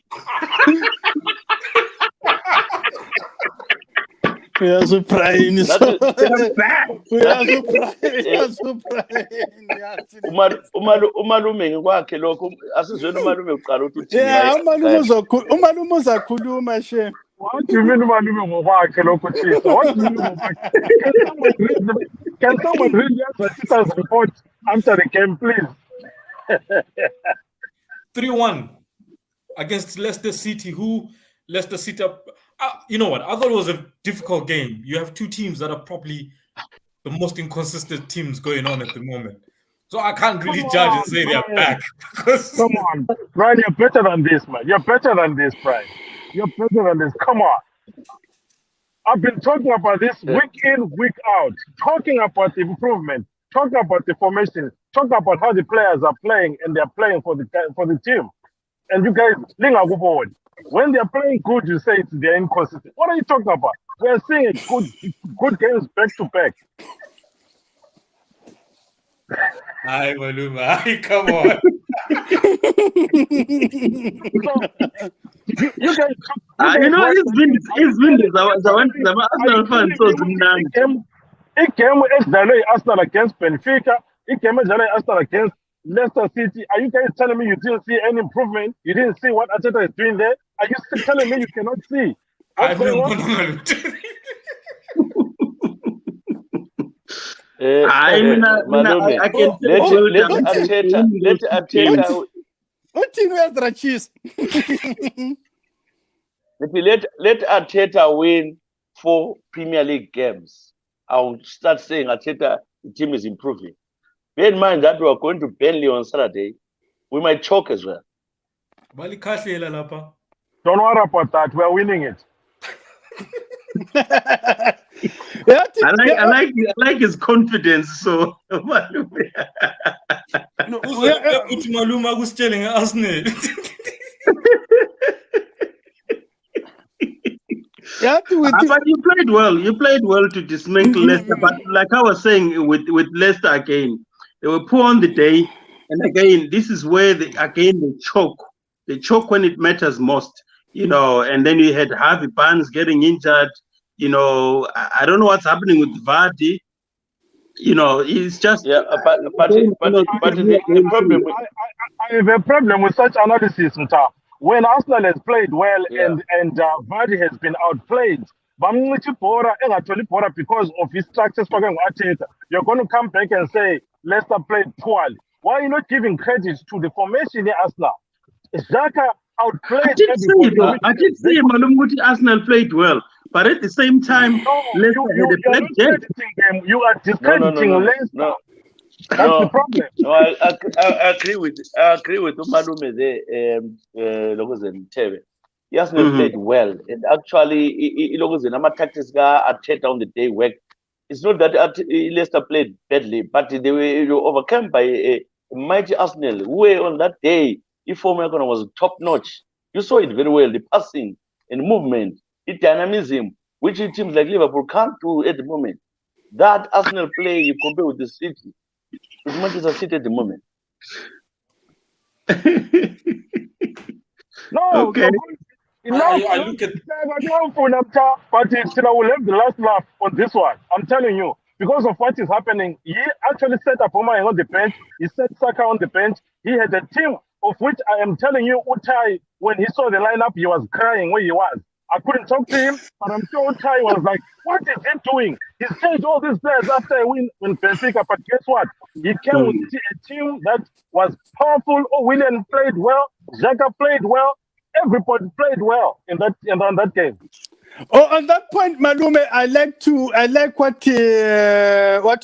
We are so proud. They're back. We are so proud. Umalume ngokwakhe lokho asizweni umalume uqala ukuthi umalume uzakhuluma she. What do you mean umalume ngokwakhe lokho Tshisa? What do you mean ngokwakhe? Can someone read the Tshisa's report after the game, please? 3-1 against Leicester City. Leicester City you know what? I thought it was a difficult game. You have two teams that are probably the most inconsistent teams going on at the moment. So I can't really judge and say they're back. Come on, Brian, you're better than this, man. You're better than this, Brian. You're better than this. Come on. I've been talking about this week in, week out, talking about the improvement, talking about the formation, talking about how the players are playing and they're playing for the team. And you guys, forward. When they're playing good, you say they're inconsistent. What are you talking about? We're seeing good games back to back. Hi, Maluma. Come on. You guys, You know, it's been the Arsenal fan, so it's game edlalwe Arsenal against Benfica, game edlalwe Arsenal against Leicester City. Are you guys telling me you didn't see any improvement? You didn't see what Arteta is doing there? Are you still telling me you cannot see what's going on? I can let Arteta. What team has the cheese? Let Arteta win 4 Premier League games. I'll start saying Arteta, the team is improving. Bear in mind that we are going to Burnley on Saturday. We might choke as well. Don't worry about that. We are winning it. I like his confidence. So Maluma was telling us. But you played well. You played well to dismantle Leicester. But like I was saying with Leicester again, they were poor on the day. And again, this is where they choke. They choke when it matters most. You know, and then you had Harvey Barnes getting injured. You know, I don't know what's happening with Vardy. You know, it's just but the problem. I have a problem with such analysis, Mta. When Arsenal has played well and Vardy has been outplayed, because of his structures, you're going to come back and say Leicester played poorly. Why are you not giving credit to the formation in Arsenal? Xhaka outplayed. I did say Malum Arsenal played well, but at the same time, Leicester had a black jack. You are discrediting Leicester. That's the problem. No, I agree with Umalume there. He Arsenal played well, and actually, tactics Arteta on the day worked. It's not that Leicester played badly, but they were overcome by a mighty Arsenal who were on that day. If Formula was top notch, you saw it very well. The passing and movement, the dynamism, which teams like Liverpool can't do at the moment. That Arsenal play you compare with the City. As much as I sit at the moment. No, okay. I look at but still I will have the last laugh on this one. I'm telling you, because of what is happening, he actually set up Omar on the bench, he set Saka on the bench, he had a team of which I am telling you, Utai, when he saw the lineup, he was crying where he was. I couldn't talk to him, but I'm sure Utai was like, what is he doing? He's changed all these players after a win in Benfica, but guess what? He came with a team that was powerful. Oh, Willian played well, Xhaka played well, everybody played well in that game. Oh, on that point, Malume, I like what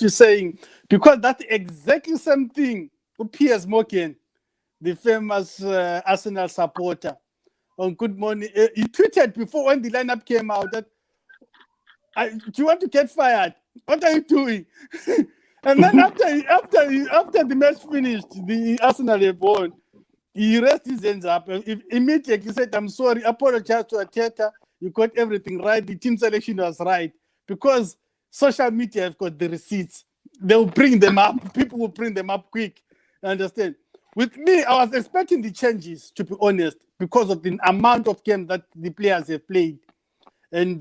you're saying, because that's exactly same thing. Piers Morgan, the famous Arsenal supporter, on Good Morning, he tweeted before when the lineup came out that, do you want to get fired? What are you doing? And then after the match finished, the Arsenal had won. He raised his hands up. Immediately he said, "I'm sorry, apologize to Arteta. You got everything right. The team selection was right." Because social media have got the receipts. They'll bring them up. People will bring them up quick. Understand? With me, I was expecting the changes, to be honest, because of the amount of games that the players have played. And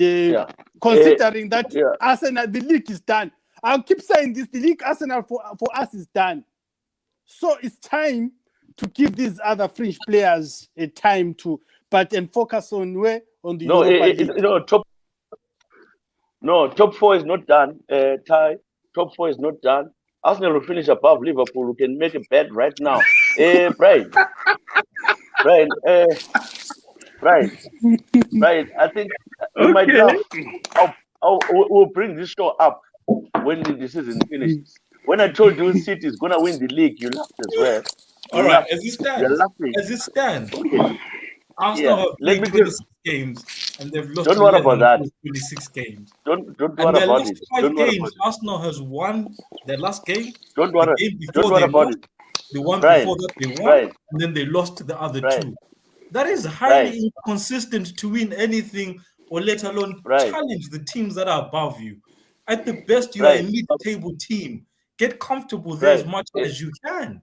considering that Arsenal, the league is done. I'll keep saying this, the league Arsenal for us is done. So it's time to give these other French players a time to, and focus on the Europa League. Top 4 is not done. Top 4 is not done. Arsenal will finish above Liverpool. We can make a bet right now. Brian. I think we might laugh. We'll bring this show up when the season finishes. When I told you City is going to win the league, you laughed as well. All right, as it stands, okay. Arsenal have played 26 games and they've lost 26 games. Don't worry about it. Five games, Arsenal has won their last game. Don't worry about it. The one before that they won, and then they lost the other two. That is highly inconsistent to win anything, or let alone challenge the teams that are above you. At the best, you are a mid-table team. Get comfortable there as much as you can.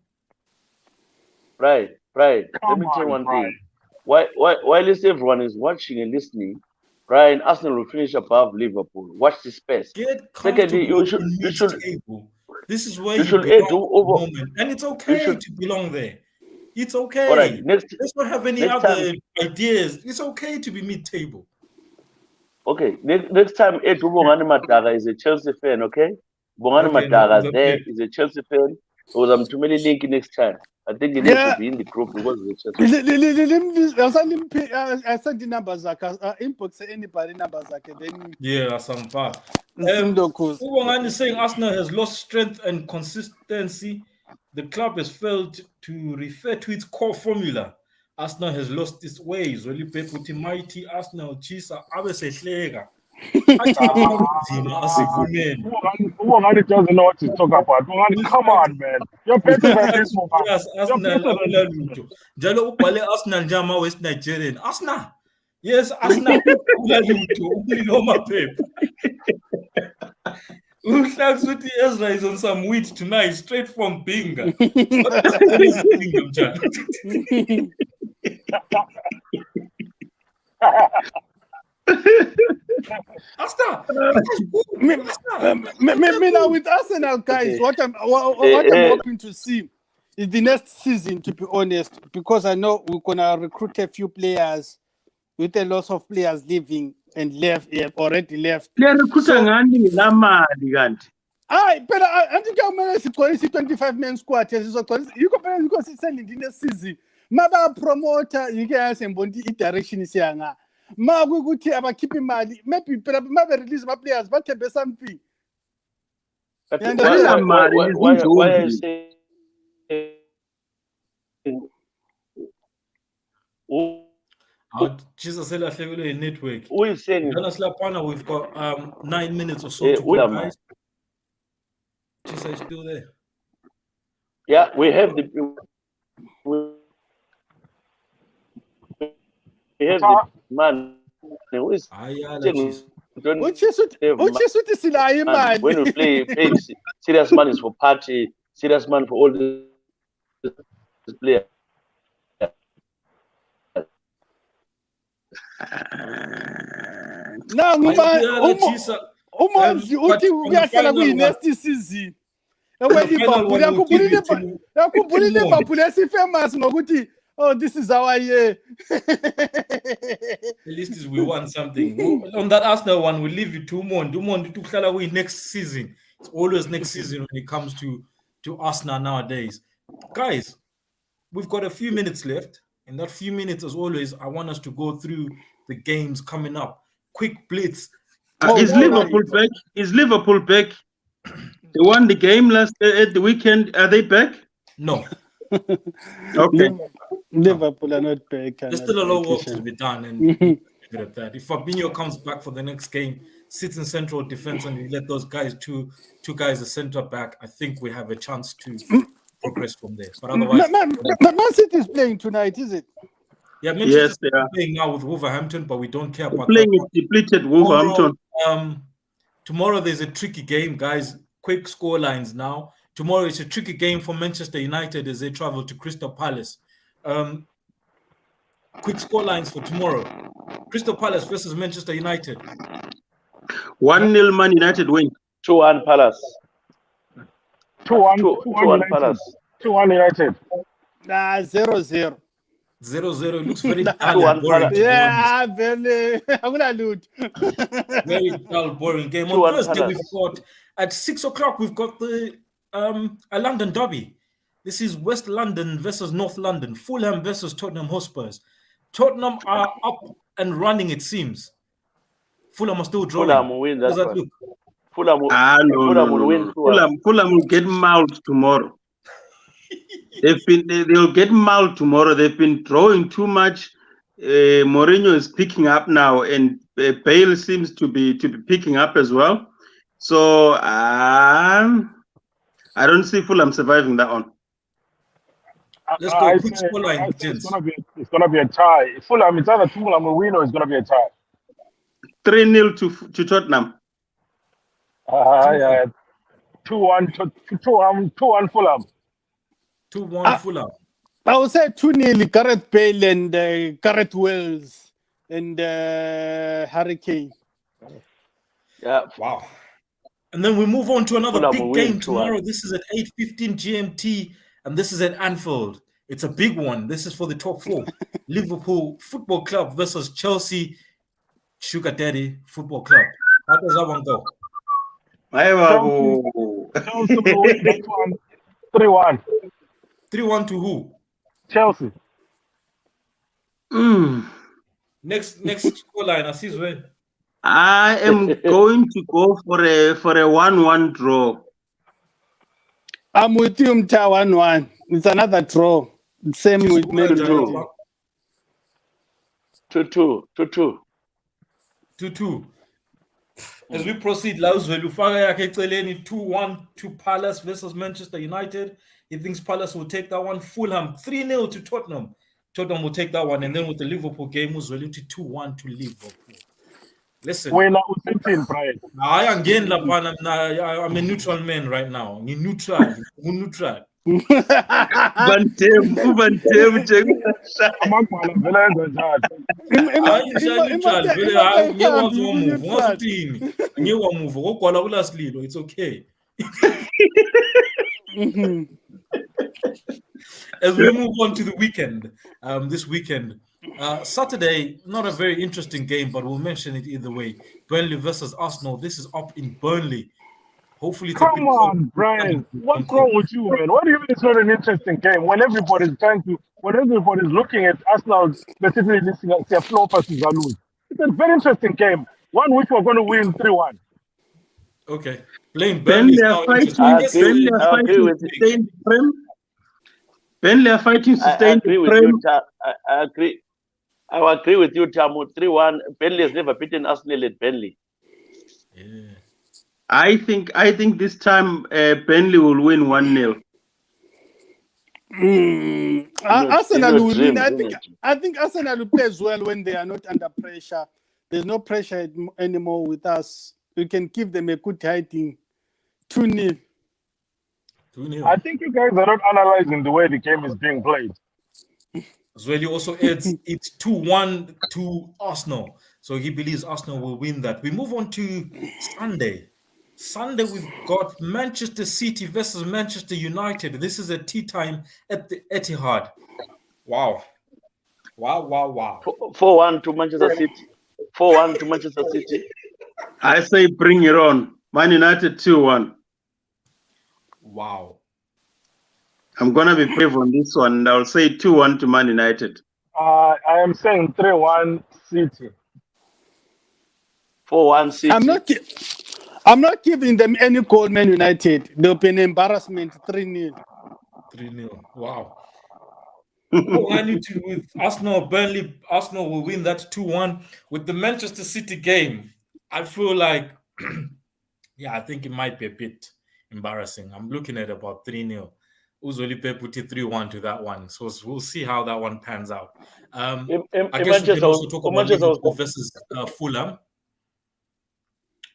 Brian. Let Come me tell you on, one Brian. thing. While everyone is watching and listening, Brian, Arsenal will finish above Liverpool. Watch this space. Get Secondly, comfortable you in should mid-table. This is where you you should add belong at the over. moment, and it's You okay should. to belong there. It's All okay. right. Let's not have any Next time. other ideas. It's okay to be mid-table. Okay. Next time, Ed Bongani Madaga is a Chelsea fan. Okay. Bongani Okay, no, Madaga it's there okay. is a Chelsea fan. Because I'm too many link next time. I think he needs to be in the group because he's a Chelsea fan. I sent the numbers inbox anybody numbers then Yeah, some far. Simdokus. Ubongani is saying Arsenal has lost strength and consistency. The club has failed to refer to its core formula. Arsenal has lost its ways. Oli Peputi mighty Arsenal Tshisa abe sehleka. Ubongani doesn't know what to talk about. Ubongani, come on, man. You're better than this, Ubongani. Yes, You're Arsenal better than akula this, man. lutho. Njalo ubhale Arsenal njama West Nigerian. Arsenal. Yes, Arsenal akula lutho. Umlilo maphepha. Uhlakuthi Ezra is on some weed tonight, straight from Binga. What the hell is Binga, mjani? Arsenal. Now with Arsenal guys, what I'm hoping to see is the next season, to be honest, because I know we're gonna recruit a few players with a lot of players leaving and already left. But I think I'm going to 25-man squad. You can send in the season. Maba promoter, you can send Bondi direction is young. Ma we go to keep him maybe release my players, but be something. But why are you saying? Jesus said a network. Who is saying? We've got 9 minutes or so to go, guys. Tshisa is still there. Yeah, we have the man who is when we play serious man is for party, serious man for all the players. Now, uyahlala kwi-next season yakhumbula Liverpool esifamous ngokuthi this is our year. At least we won something. On that Arsenal one, we'll leave you to Umon next season. It's always next season when it comes to Arsenal nowadays. Guys, we've got a few minutes left. In that few minutes, as always, I want us to go through the games coming up. Quick blitz. Is Liverpool back? Is Liverpool back? They won the game last at the weekend. Are they back? No. Okay. Liverpool are not back. There's still a lot of work to be done, and leave it at that. If Fabinho comes back for the next game, sits in central defense, and we let those guys, two guys, a centre back, I think we have a chance to progress from there. But otherwise, Man City is playing tonight, is it? Yeah, Manchester City are playing now with Wolverhampton, but we don't care about playing with depleted Wolverhampton. Tomorrow there's a tricky game, guys. Quick score lines now. Tomorrow it's a tricky game for Manchester United as they travel to Crystal Palace. Quick score lines for tomorrow. Crystal Palace versus Manchester United. 1-0 Man United win. 2-1 Palace. 2-1 Palace. 2-1 United. 0-0. 0-0 looks very dull and boring. Yeah, very. I'm gonna loot. Very dull, boring game. On Thursday, we've got at 6 o'clock. We've got the a London derby. This is West London versus North London. Fulham versus Tottenham Hotspurs. Tottenham are up and running. It seems. Fulham are still drawing. Fulham will win that one. Look? Fulham will win. Fulham will get mauled tomorrow. They'll get mauled tomorrow. They've been drawing too much. Mourinho is picking up now, and Bale seems to be picking up as well. So I don't see Fulham surviving that one. Let's go quick scoreline, gents. It's gonna be a tie. Fulham, it's either Fulham will win or it's gonna be a tie. 3-0 to Tottenham. Yeah. 2-1 Fulham. 2-1 Fulham. I would say 2-0, Gareth Bale and Gareth Wells and Hurricane. Yeah, Wow. And then we move on to another Fulham big will win game 2-1. tomorrow. This is at 8:15 GMT, and this is at Anfield. It's a big one. This is for the top four. Liverpool Football Club versus Chelsea Sugar Daddy Football Club. How does that one go? Chelsea will win that one 3-1. 3-1 to who? Chelsea. Next scoreline, Assis win. I am going to go for a 1-1 draw. I'm with you, Mta 1-1. It's another draw. Same with Man United. 2-2. 2-2. As we proceed, Lauzwe Lufanga yakhe eceleni 2-1 to Palace versus Manchester United. He thinks Palace will take that one. Fulham 3-0 to Tottenham. Tottenham will take that one. And then with the Liverpool game, Uzweli 2-1 to Liverpool. Listen. Wena uthini, Brian? I'm a neutral man right now. I'm neutral. Amagwala vele enza njani? It's okay. As we move on to the weekend, this weekend, Saturday, not a very interesting game, but we'll mention it either way. Burnley versus Arsenal. This is up in Burnley. Hopefully, it's Come on, Brian. What's wrong with you, man? What do you mean it's not an interesting game? When everybody's looking at Arsenal, specifically listening at their floor passes are lose. It's a very interesting game. One which we're going to win 3-1. Okay. Blame Burnley. Burnley are fighting sustained. I agree. I agree with you, Tamu. 3-1. Burnley has never beaten Arsenal at Burnley. Yeah. I think this time Burnley will win 1-0. Arsenal will win. I think Arsenal plays well when they are not under pressure. There's no pressure anymore with us. We can give them a good hiding. 2-0. I think you guys are not analyzing the way the game is being played. Zweli also adds it's 2-1 to Arsenal. So he believes Arsenal will win that. We move on to Sunday. Sunday, we've got Manchester City versus Manchester United. This is a tea time at the Etihad. Wow. 4-1 to Manchester City. 4-1 to Manchester City. I say bring it on. Man United 2-1. Wow. I'm going to be brave on this one. And I'll say 2-1 to Man United. I am saying 3-1 City. 4-1 City. I'm not giving them any goal, Man United. They'll be an embarrassment. 3-0. 3-0. Wow. I need to with Arsenal, Burnley. Arsenal will win that 2-1. With the Manchester City game, I feel like, I think it might be a bit embarrassing. I'm looking at about 3-0. Uzoli put it 3-1 to that one. So we'll see how that one pans out. I guess we can also talk about Liverpool versus Fulham.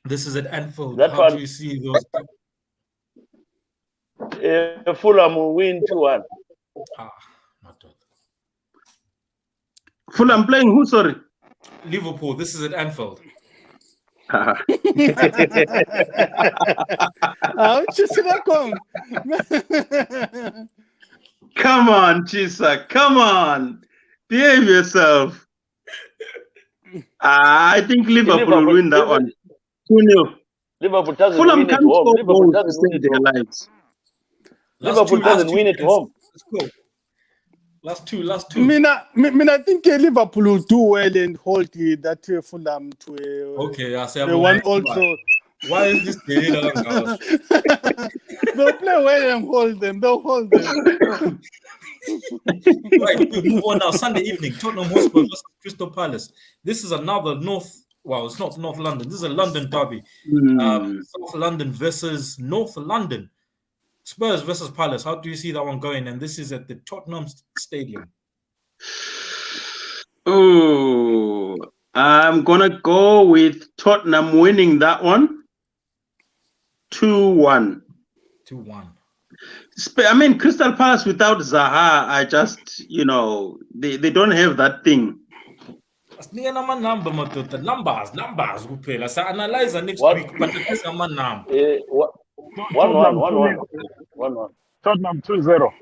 This is at Anfield. How do you see those? Fulham will win 2-1. Not that. Fulham playing who, sorry? Liverpool. This is at Anfield. How you see that come? Come on, Tshisa. Come on. Behave yourself. I think Liverpool will win that one. 2-0. Liverpool doesn't Fulham win at home. Liverpool doesn't win their lives. Liverpool doesn't win at home. Let's go. Last two. I think Liverpool will do well and hold that Fulham to a. Okay, I say one also. Why is this game? They'll play well and hold them. They'll hold them. Right, we move on now. Sunday evening, Tottenham Hotspur versus Crystal Palace. This is another it's not North London. This is a London derby. South London versus North London. Spurs versus Palace. How do you see that one going? And this is at the Tottenham Stadium. Oh, I'm going to go with Tottenham winning that one. 2-1. 2-1. I mean, Crystal Palace without Zaha, I just, they don't have that thing. Asinika nama-number madoda, numbers kuphela. Sa-analyze next What? week, but at least ama-number. What? Tottenham 1-1. 2-0. 1-1. Tottenham 2-0.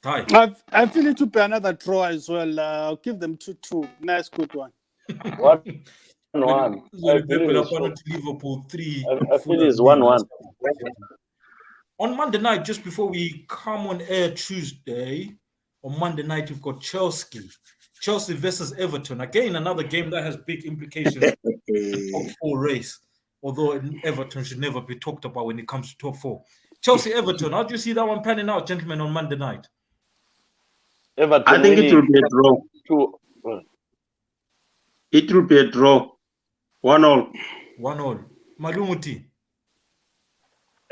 Hi. I feel it to be another draw as well. I'll give them 2-2. Nice, good one. 1-1. I believe it's Liverpool 3. I feel it's 1-1. On Monday night, just before we come on air Tuesday, on Monday night we've got Chelsea versus Everton. Again, another game that has big implications for the top 4 race. Although Everton should never be talked about when it comes to top 4. Chelsea Everton. How do you see that one panning out, gentlemen, on Monday night? Everton I think it will be a draw. 2. It will be a draw. 1-1. 1-1. Malumuti.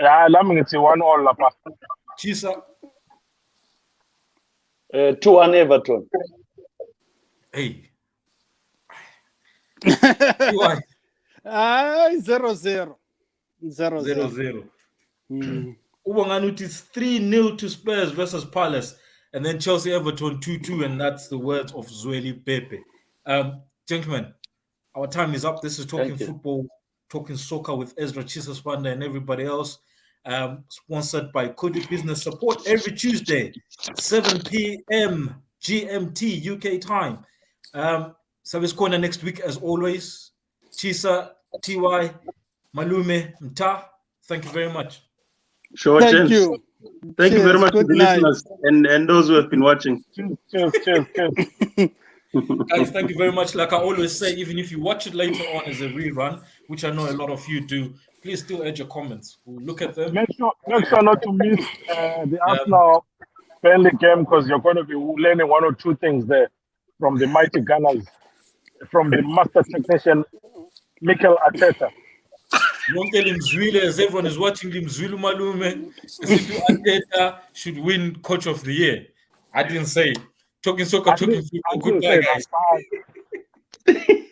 Yeah, lami ngithi 1-1 lapha. Tshisa. 2-1 Everton. Hey. 0-0. 0-0. Mm. Ubangani, it's 3-0 to Spurs versus Palace, and then Chelsea Everton 2-2, and that's the words of Zweli Pepe. Gentlemen, our time is up. This is Talking Football, Talking Soccer with Ezra, Tshisa Spanda, and everybody else. Sponsored by Kodu Business Support every Tuesday, 7 p.m. GMT UK time. Service corner next week as always. Tshisa, TY, Malume, Mta. Thank you very much. Sure, Thank gents. you. Thank you very much to Good the night. listeners and those who have been watching. Cheers. Guys, thank you very much. Like I always say, even if you watch it later on as a rerun, which I know a lot of you do, please still add your comments. We'll look at them. Make sure not to miss the Arsenal Burnley game, because you're going to be learning 1 or 2 things there from the mighty Gunners, from the master technician Mikel Arteta. Don't tell him Zwile, as everyone is watching him, Zwile Malume, Arteta should win Coach of the Year. I didn't say it. Talking soccer, talking football. Goodbye, guys. Bye.